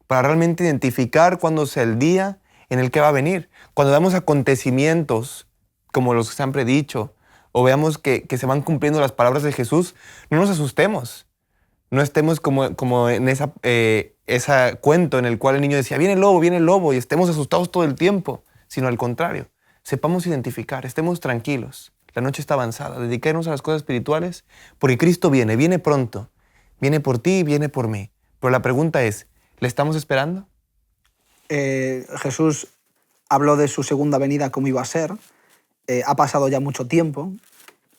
para realmente identificar cuándo sea el día en el que va a venir. Cuando veamos acontecimientos como los que se han predicho, o veamos que se van cumpliendo las palabras de Jesús, no nos asustemos. No estemos como en ese cuento en el cual el niño decía, viene el lobo, y estemos asustados todo el tiempo, sino al contrario. Sepamos identificar, estemos tranquilos. La noche está avanzada, dediquémonos a las cosas espirituales, porque Cristo viene pronto. Viene por ti y viene por mí, Pero la pregunta es, ¿le estamos esperando? Jesús habló de su segunda venida, cómo iba a ser. Ha pasado ya mucho tiempo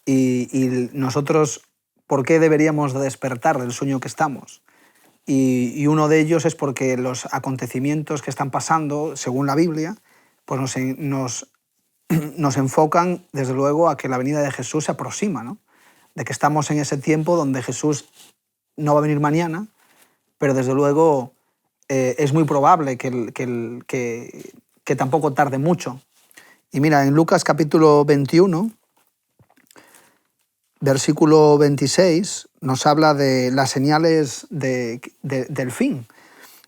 y nosotros, ¿por qué deberíamos de despertar del sueño que estamos? Y uno de ellos es porque los acontecimientos que están pasando, según la Biblia, pues nos enfocan, desde luego, a que la venida de Jesús se aproxima, ¿no? De que estamos en ese tiempo donde Jesús no va a venir mañana, pero desde luego es muy probable que tampoco tarde mucho. Y mira, en Lucas capítulo 21, versículo 26, nos habla de las señales del fin.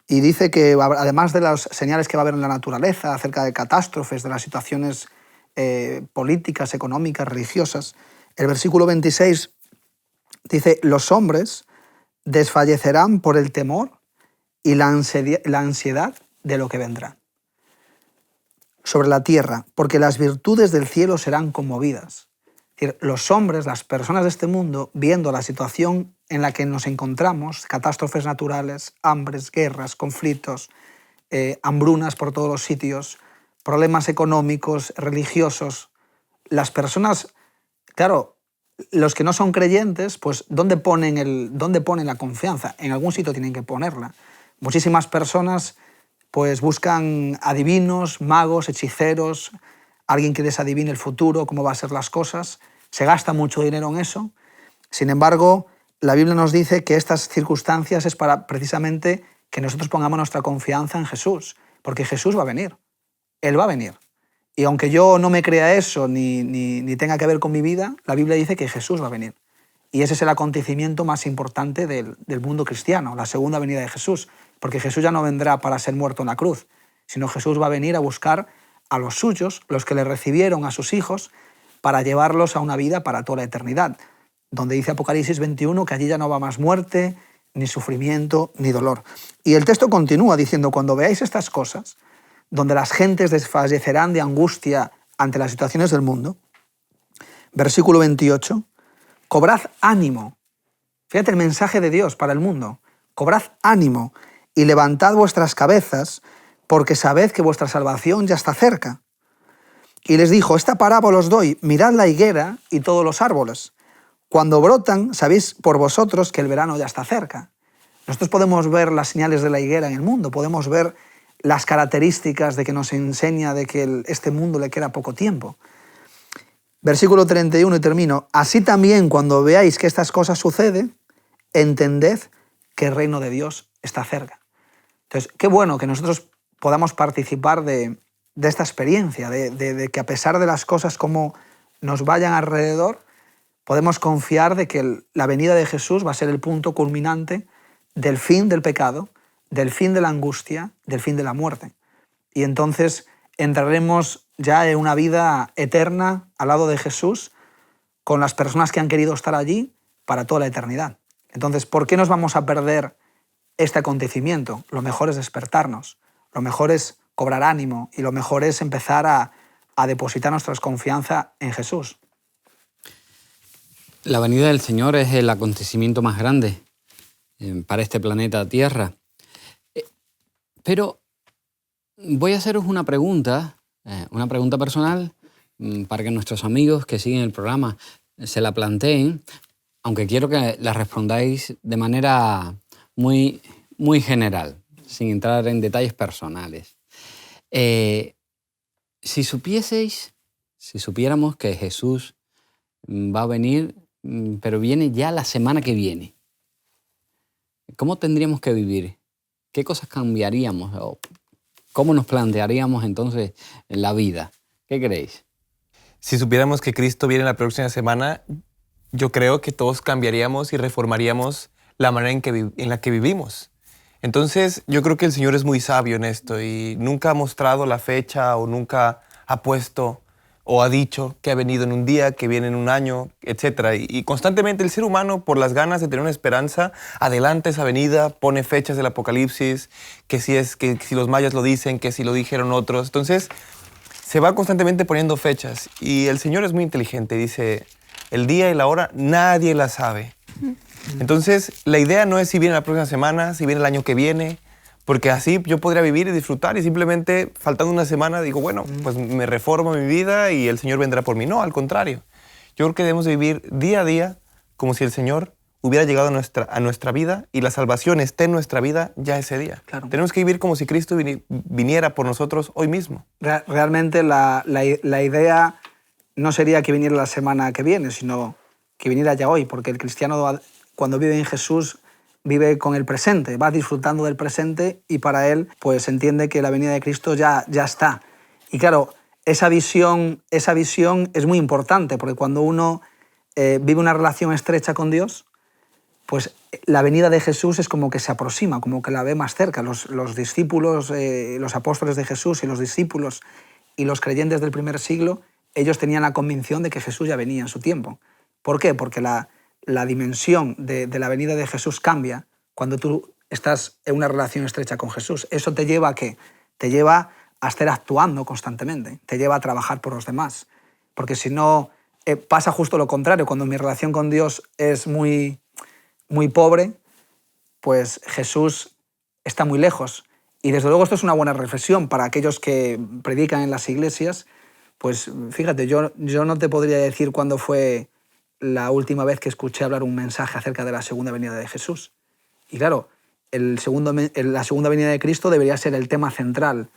Y dice que además de las señales que va a haber en la naturaleza, acerca de catástrofes, de las situaciones políticas, económicas, religiosas, el versículo 26 dice, los hombres desfallecerán por el temor y la ansiedad de lo que vendrá sobre la tierra, porque las virtudes del cielo serán conmovidas. Es decir, los hombres, las personas de este mundo, viendo la situación en la que nos encontramos, catástrofes naturales, hambres, guerras, conflictos, hambrunas por todos los sitios, problemas económicos, religiosos, las personas, claro, los que no son creyentes, pues ¿dónde ponen la confianza? En algún sitio tienen que ponerla. Muchísimas personas pues buscan adivinos, magos, hechiceros, alguien que les adivine el futuro, cómo van a ser las cosas. Se gasta mucho dinero en eso. Sin embargo, la Biblia nos dice que estas circunstancias es para precisamente que nosotros pongamos nuestra confianza en Jesús, porque Jesús va a venir. Él va a venir. Y aunque yo no me crea eso ni tenga que ver con mi vida, la Biblia dice que Jesús va a venir. Y ese es el acontecimiento más importante del mundo cristiano, la segunda venida de Jesús. Porque Jesús ya no vendrá para ser muerto en la cruz, sino Jesús va a venir a buscar a los suyos, los que le recibieron, a sus hijos, para llevarlos a una vida para toda la eternidad, donde dice Apocalipsis 21 que allí ya no va más muerte, ni sufrimiento, ni dolor. Y el texto continúa diciendo, cuando veáis estas cosas, donde las gentes desfallecerán de angustia ante las situaciones del mundo, versículo 28, cobrad ánimo. Fíjate el mensaje de Dios para el mundo. Cobrad ánimo y levantad vuestras cabezas, porque sabed que vuestra salvación ya está cerca. Y les dijo, esta parábola os doy, mirad la higuera y todos los árboles. Cuando brotan, sabéis por vosotros que el verano ya está cerca. Nosotros podemos ver las señales de la higuera en el mundo, podemos ver las características de que nos enseña de que este mundo le queda poco tiempo. Versículo 31 y termino. Así también cuando veáis que estas cosas suceden, entended que el reino de Dios está cerca. Entonces, qué bueno que nosotros podamos participar de esta experiencia, de que a pesar de las cosas como nos vayan alrededor, podemos confiar de que la venida de Jesús va a ser el punto culminante del fin del pecado, del fin de la angustia, del fin de la muerte. Y entonces entraremos ya en una vida eterna al lado de Jesús con las personas que han querido estar allí para toda la eternidad. Entonces, ¿por qué nos vamos a perder este acontecimiento? Lo mejor es despertarnos, lo mejor es cobrar ánimo y lo mejor es empezar a depositar nuestra confianza en Jesús. La venida del Señor es el acontecimiento más grande para este planeta Tierra. Pero voy a haceros una pregunta personal para que nuestros amigos que siguen el programa se la planteen, aunque quiero que la respondáis de manera muy, muy general, sin entrar en detalles personales. Si supiéramos que Jesús va a venir, pero viene ya la semana que viene, ¿cómo tendríamos que vivir? ¿Qué cosas cambiaríamos? ¿O cómo nos plantearíamos entonces la vida? ¿Qué creéis? Si supiéramos que Cristo viene la próxima semana, yo creo que todos cambiaríamos y reformaríamos la manera en la que vivimos. Entonces, yo creo que el Señor es muy sabio en esto y nunca ha mostrado la fecha o nunca ha puesto o ha dicho que ha venido en un día, que viene en un año, etc. Y constantemente el ser humano, por las ganas de tener una esperanza, adelanta esa venida, pone fechas del Apocalipsis, que si los mayas lo dicen, que si lo dijeron otros. Entonces, se va constantemente poniendo fechas y el Señor es muy inteligente. Dice, el día y la hora nadie la sabe. Entonces, la idea no es si viene la próxima semana, si viene el año que viene, porque así yo podría vivir y disfrutar y simplemente faltando una semana digo, bueno, pues me reformo mi vida y el Señor vendrá por mí. No, al contrario. Yo creo que debemos de vivir día a día como si el Señor hubiera llegado a nuestra vida y la salvación esté en nuestra vida ya ese día. Claro. Tenemos que vivir como si Cristo viniera por nosotros hoy mismo. Realmente la idea no sería que viniera la semana que viene, sino que viniera ya hoy, porque el cristiano cuando vive en Jesús vive con el presente, va disfrutando del presente y para él pues entiende que la venida de Cristo ya está. Y claro, esa visión es muy importante, porque cuando uno vive una relación estrecha con Dios, pues la venida de Jesús es como que se aproxima, como que la ve más cerca. Los discípulos, los apóstoles de Jesús y los discípulos y los creyentes del primer siglo, ellos tenían la convicción de que Jesús ya venía en su tiempo. ¿Por qué? Porque la dimensión de la venida de Jesús cambia cuando tú estás en una relación estrecha con Jesús. ¿Eso te lleva a qué? Te lleva a estar actuando constantemente, te lleva a trabajar por los demás. Porque si no, pasa justo lo contrario. Cuando mi relación con Dios es muy pobre, pues Jesús está muy lejos. Y desde luego esto es una buena reflexión para aquellos que predican en las iglesias. Pues fíjate, yo no te podría decir cuándo fue la última vez que escuché hablar un mensaje acerca de la segunda venida de Jesús. Y claro, la segunda venida de Cristo debería ser el tema central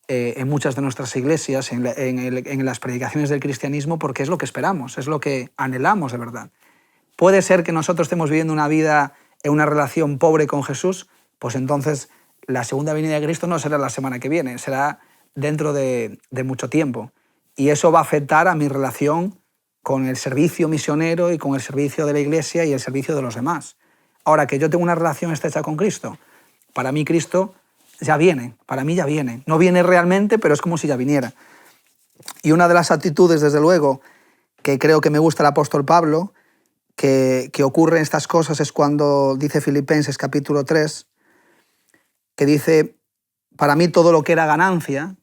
en muchas de nuestras iglesias, en las predicaciones del cristianismo, porque es lo que esperamos, es lo que anhelamos de verdad. ¿Puede ser que nosotros estemos viviendo una vida en una relación pobre con Jesús? Pues entonces la segunda venida de Cristo no será la semana que viene, será dentro de mucho tiempo. Y eso va a afectar a mi relación con el servicio misionero y con el servicio de la iglesia y el servicio de los demás. Ahora, que yo tengo una relación estrecha con Cristo, para mí Cristo ya viene, para mí ya viene. No viene realmente, pero es como si ya viniera. Y una de las actitudes, desde luego, que creo que me gusta el apóstol Pablo, que ocurre en estas cosas, es cuando dice Filipenses capítulo 3, que dice, para mí todo lo que era ganancia,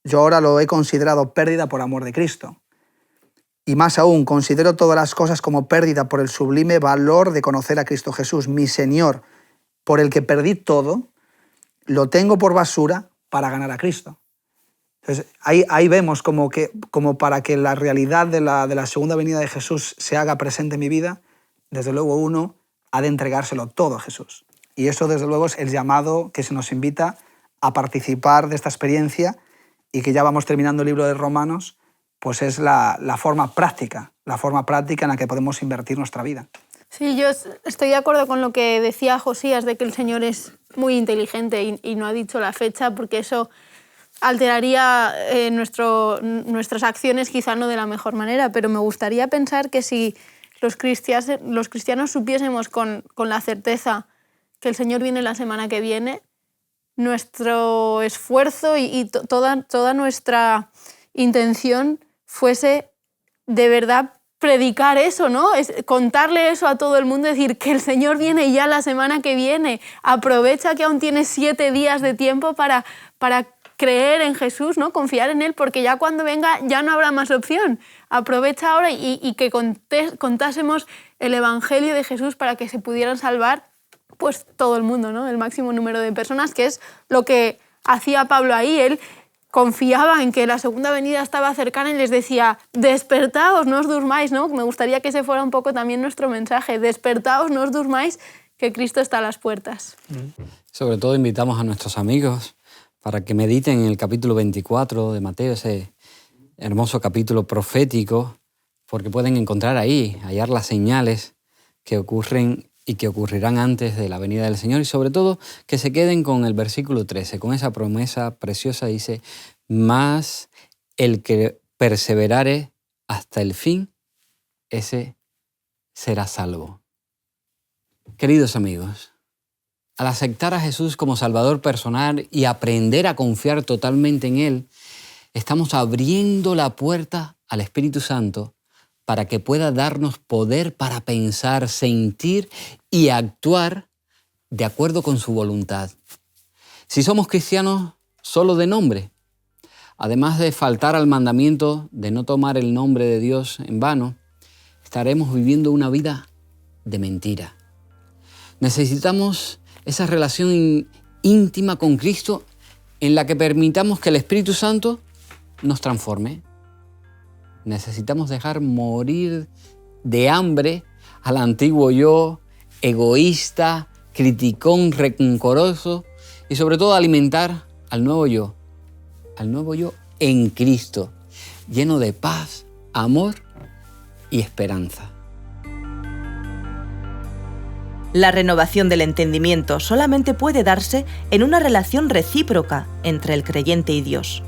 yo ahora lo he considerado pérdida por amor de Cristo. Y más aún, considero todas las cosas como pérdida por el sublime valor de conocer a Cristo Jesús, mi Señor, por el que perdí todo, lo tengo por basura para ganar a Cristo. Entonces, ahí vemos como para que la realidad de la segunda venida de Jesús se haga presente en mi vida, desde luego uno ha de entregárselo todo a Jesús. Y eso, desde luego, es el llamado que se nos invita a participar de esta experiencia y que ya vamos terminando el libro de Romanos, pues es la forma práctica en la que podemos invertir nuestra vida. Sí, yo estoy de acuerdo con lo que decía Josías, de que el Señor es muy inteligente y no ha dicho la fecha, porque eso alteraría nuestras acciones, quizá no de la mejor manera, pero me gustaría pensar que si los cristianos supiésemos con la certeza que el Señor viene la semana que viene, nuestro esfuerzo y toda nuestra intención fuese de verdad predicar eso, ¿no? Es contarle eso a todo el mundo, decir que el Señor viene ya la semana que viene, aprovecha que aún tienes 7 días de tiempo para creer en Jesús, ¿no? Confiar en Él, porque ya cuando venga ya no habrá más opción. Aprovecha ahora y que contásemos el Evangelio de Jesús para que se pudieran salvar pues todo el mundo, ¿no? El máximo número de personas, que es lo que hacía Pablo ahí. Él confiaba en que la segunda venida estaba cercana y les decía, despertaos, no os durmáis, ¿no? Me gustaría que ese fuera un poco también nuestro mensaje, despertaos, no os durmáis, que Cristo está a las puertas. Sobre todo invitamos a nuestros amigos para que mediten en el capítulo 24 de Mateo, ese hermoso capítulo profético, porque pueden encontrar ahí, hallar las señales que ocurren y que ocurrirán antes de la venida del Señor, y sobre todo que se queden con el versículo 13, con esa promesa preciosa, dice, mas el que perseverare hasta el fin, ese será salvo. Queridos amigos, al aceptar a Jesús como Salvador personal y aprender a confiar totalmente en Él, estamos abriendo la puerta al Espíritu Santo para que pueda darnos poder para pensar, sentir y actuar de acuerdo con su voluntad. Si somos cristianos solo de nombre, además de faltar al mandamiento de no tomar el nombre de Dios en vano, estaremos viviendo una vida de mentira. Necesitamos esa relación íntima con Cristo en la que permitamos que el Espíritu Santo nos transforme. Necesitamos dejar morir de hambre al antiguo yo, egoísta, criticón, rencoroso, y sobre todo alimentar al nuevo yo en Cristo, lleno de paz, amor y esperanza. La renovación del entendimiento solamente puede darse en una relación recíproca entre el creyente y Dios.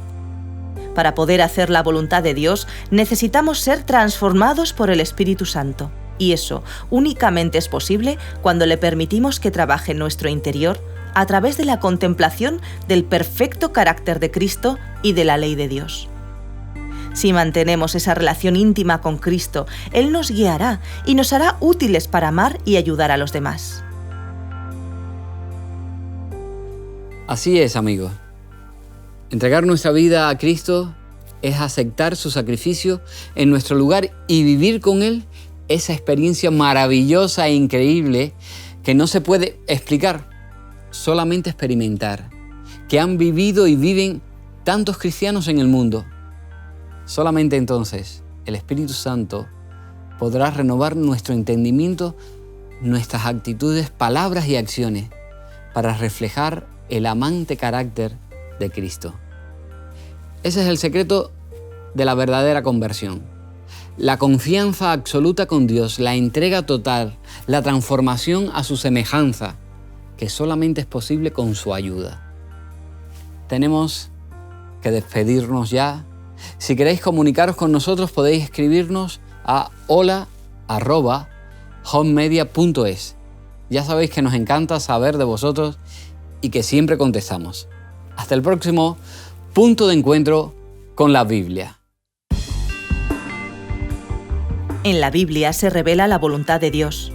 Para poder hacer la voluntad de Dios, necesitamos ser transformados por el Espíritu Santo. Y eso únicamente es posible cuando le permitimos que trabaje en nuestro interior a través de la contemplación del perfecto carácter de Cristo y de la ley de Dios. Si mantenemos esa relación íntima con Cristo, Él nos guiará y nos hará útiles para amar y ayudar a los demás. Así es, amigos. Entregar nuestra vida a Cristo es aceptar su sacrificio en nuestro lugar y vivir con Él esa experiencia maravillosa e increíble que no se puede explicar, solamente experimentar, que han vivido y viven tantos cristianos en el mundo. Solamente entonces el Espíritu Santo podrá renovar nuestro entendimiento, nuestras actitudes, palabras y acciones para reflejar el amante carácter de Cristo. Ese es el secreto de la verdadera conversión. La confianza absoluta con Dios, la entrega total, la transformación a su semejanza, que solamente es posible con su ayuda. Tenemos que despedirnos ya. Si queréis comunicaros con nosotros, podéis escribirnos a hola@homemedia.es. Ya sabéis que nos encanta saber de vosotros y que siempre contestamos. Hasta el próximo punto de encuentro con la Biblia. En la Biblia se revela la voluntad de Dios.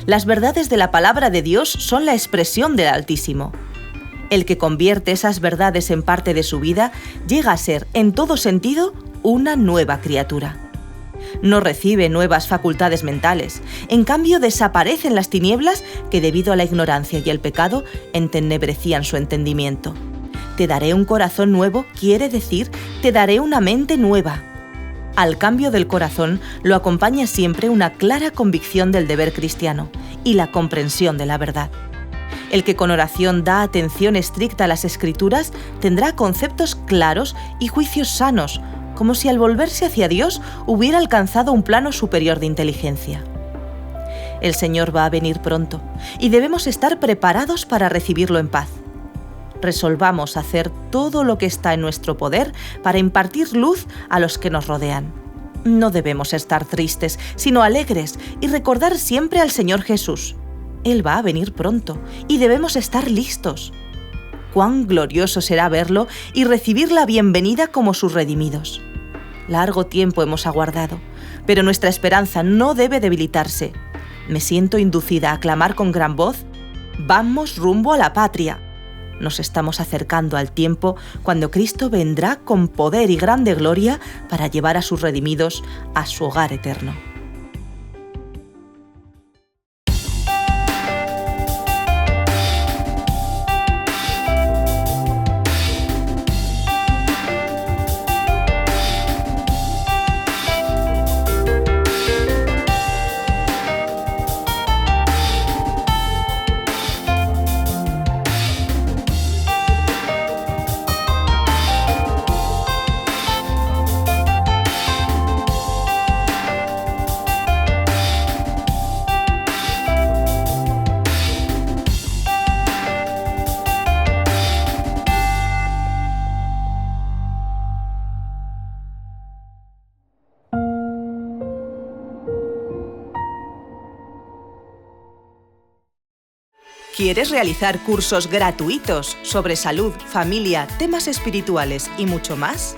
Las verdades de la palabra de Dios son la expresión del Altísimo. El que convierte esas verdades en parte de su vida llega a ser, en todo sentido, una nueva criatura. No recibe nuevas facultades mentales, en cambio desaparecen las tinieblas que debido a la ignorancia y el pecado entenebrecían su entendimiento. Te daré un corazón nuevo quiere decir, te daré una mente nueva. Al cambio del corazón lo acompaña siempre una clara convicción del deber cristiano y la comprensión de la verdad. El que con oración da atención estricta a las Escrituras tendrá conceptos claros y juicios sanos, como si al volverse hacia Dios hubiera alcanzado un plano superior de inteligencia. El Señor va a venir pronto y debemos estar preparados para recibirlo en paz. Resolvamos hacer todo lo que está en nuestro poder para impartir luz a los que nos rodean. No debemos estar tristes, sino alegres y recordar siempre al Señor Jesús. Él va a venir pronto y debemos estar listos. Cuán glorioso será verlo y recibir la bienvenida como sus redimidos. Largo tiempo hemos aguardado, pero nuestra esperanza no debe debilitarse. Me siento inducida a clamar con gran voz: ¡vamos rumbo a la patria! Nos estamos acercando al tiempo cuando Cristo vendrá con poder y grande gloria para llevar a sus redimidos a su hogar eterno. ¿Quieres realizar cursos gratuitos sobre salud, familia, temas espirituales y mucho más?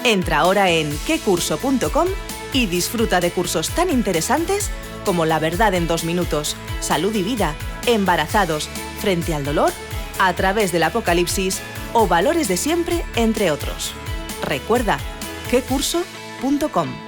Entra ahora en quecurso.com y disfruta de cursos tan interesantes como La verdad en 2 minutos, Salud y vida, Embarazados, Frente al dolor, A través del Apocalipsis o Valores de siempre, entre otros. Recuerda, quecurso.com.